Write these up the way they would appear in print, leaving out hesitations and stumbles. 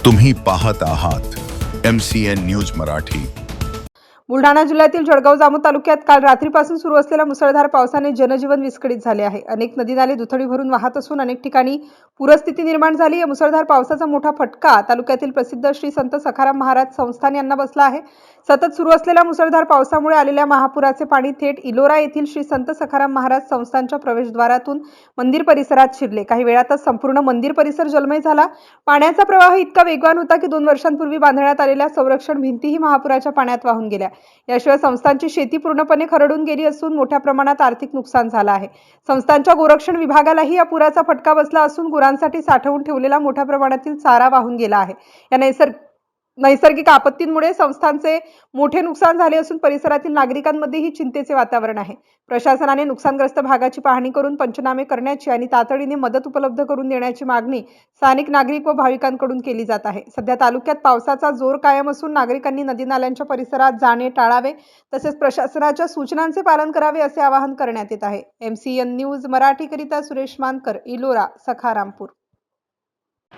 तुम्ही पाहत आहात MCN न्यूज मराठी। बुलढाणा जिल्ह्यातील जळगाव जामोद तालुक्यात काल रात्रीपासून सुरू असलेल्या मुसळधार पावसाने जनजीवन विस्कळीत झाले आहे। अनेक नदी नाले दुथडी भरून वाहत असून अनेक ठिकाणी पूरस्थिती निर्माण झाली। या मुसळधार पावसाचा मोठा फटका तालुक्यातील प्रसिद्ध श्री संत सखाराम महाराज संस्थान यांना बसला आहे। सतत सुरू असलेल्या मुसळधार पावसामुळे आलेल्या महापुराचे पाणी थेट इलोरा येथील श्री संत सखाराम महाराज संस्थानच्या प्रवेशद्वारातून मंदिर परिसरात शिरले। काही वेळातच संपूर्ण मंदिर परिसर जलमय झाला। पाण्याचा प्रवाह इतका वेगवान होता की 2 वर्षांपूर्वी बांधण्यात आलेल्या संरक्षण भिंतीही महापुराच्या पाण्यात वाहून गेल्या। याशिवाय संस्थानची शेती पूर्णपणे खरडून गेली असून मोठ्या प्रमाणात आर्थिक नुकसान झालं आहे। संस्थानच्या गोरक्षण विभागालाही या पुराचा फटका बसला असून गुरांसाठी साठवून ठेवलेला मोठ्या प्रमाणातील चारा वाहून गेला आहे। या नैसर्गिक आपत्तींमुळे संस्थानचे मोठे नुकसान झाले असून परिसरातील नागरिकांमध्येही चिंतेचे वातावरण आहे। प्रशासनाने नुकसानग्रस्त भागाची पाहणी करून पंचनामे करण्याची आणि तातडीने मदत उपलब्ध करून देण्याची मागणी स्थानिक नागरिक व भाविकांकडून केली जात आहे। सध्या तालुक्यात पावसाचा जोर कायम असून नागरिकांनी नदी नाल्यांच्या परिसरात जाणे टाळावे तसेच प्रशासनाच्या सूचनांचे पालन करावे असे आवाहन करण्यात येत आहे। MCN न्यूज मराठीकरिता सुरेश मानकर, इलोरा, सखारामपूर।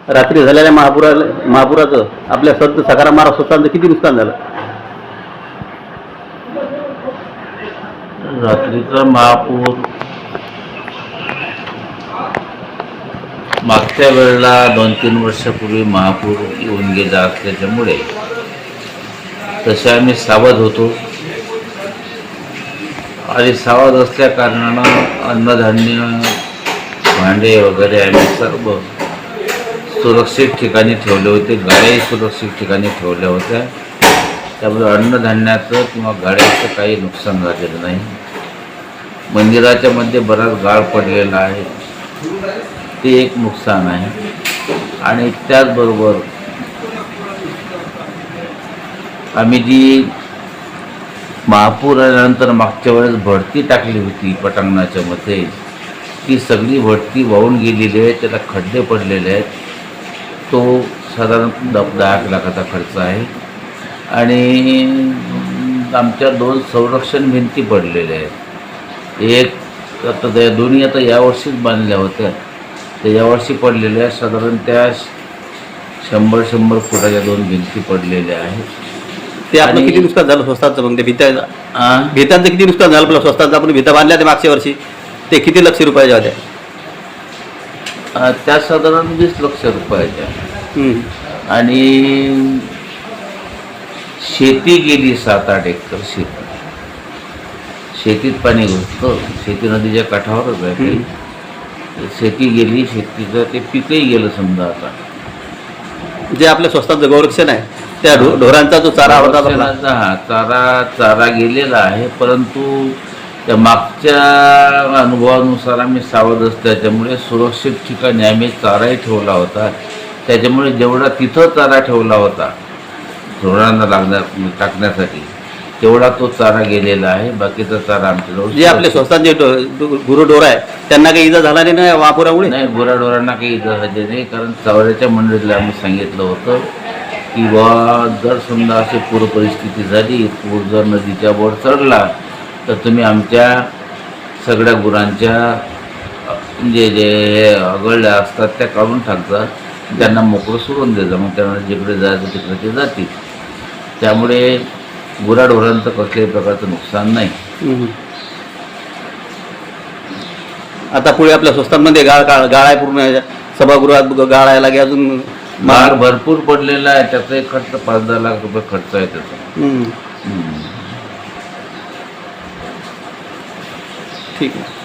रात्री झालेल्या महापुराचं आपल्या संत सखाराम महाराज संस्थानचं किती नुकसान झालं? रात्रीचा महापूर मागच्या वेळेला 2-3 वर्षापूर्वी महापूर येऊन गेला असल्यामुळे तसे आम्ही सावध होतो आणि सावध असल्या कारणानं अन्नधान्य भांडे वगैरे आम्ही सर्व सुरक्षित ठिकाणी ठेवले होते। गाड्याही सुरक्षित ठिकाणी ठेवल्या होत्या, त्यामुळे अन्नधान्याचं किंवा गाड्याचं काही नुकसान झालेलं नाही। मंदिराच्या मध्ये बराच गाळ पडलेला आहे, ते एक नुकसान आहे। आणि त्याचबरोबर आम्ही जी महापूर आल्यानंतर मागच्या वेळेस भरती टाकली होती पटांगणाच्या मध्ये, ती सगळी भरती वाहून गेलेली आहे, त्याला खड्डे पडलेले आहेत। तो साधारण 10 लाखाचा खर्च आहे आणि आमच्या 2 संरक्षण भिंती पडलेल्या आहेत। एक आता दोन्ही आता यावर्षीच बांधल्या होत्या, त्या यावर्षी पडलेल्या साधारण त्या 100 फुटाच्या 2 भिंती पडलेल्या आहेत। ते आपलं किती नुकसान झालं स्वस्ताचं? मग ते भिंतांचं किती नुकसान झालं आपलं स्वस्ताचं? आपण भिंता बांधल्या त्या मागच्या वर्षी, ते किती लक्ष रुपयाच्या होत्या? त्या साधारण 20 लाख रुपयाच्या। आणि शेती गेली 7-8 एकर शेतीत पाणी घुसतं, शेती नदीच्या काठावरच आहे। शेती गेली, शेतीचं ते पिकही गेलं समजा। आता जे आपल्या स्वस्ताचं गौरक्षण आहे त्या ढोरांचा जो चारा होता, चारा गेलेला आहे, परंतु त्या मागच्या अनुभवानुसार आम्ही सावध असल्यामुळे सुरक्षित ठिकाणी आम्ही चाराही ठेवला होता। त्याच्यामुळे जेवढा तिथं चारा ठेवला होता ढोरांना टाकण्यासाठी, तेवढा तो चारा गेलेला आहे। बाकीचा चारा आमच्याजवळ जे आपले स्वस्तांचे गुरुढोर आहे त्यांना काही इजा झाला नाही ना महापुरामुळे? नाही, गुराढोरांना काही इजा झाली नाही, कारण चौऱ्याच्या मंडळीला आम्ही सांगितलं होतं की जर समजा अशी पूर परिस्थिती झाली, पूर जर नदीच्या वर चढला तर तुम्ही आमच्या सगळ्या गुरांच्या जे अगळल्या असतात त्या काढून टाकजा, त्यांना मोकळं सोडून द्यायचं, मग त्यांना जिकडे जायचं तिकडे ते जातील। त्यामुळे गुराढोरांचं कसल्याही प्रकारचं नुकसान नाही। आता पुढे आपल्या स्वस्तांमध्ये गाळ आहे, पूर्ण सभागृहात गाळ आहे लागे, अजून मार भरपूर पडलेला आहे, त्याचा खर्च 5-10 लाख रुपये खर्च आहे त्याचा। ठीक आहे।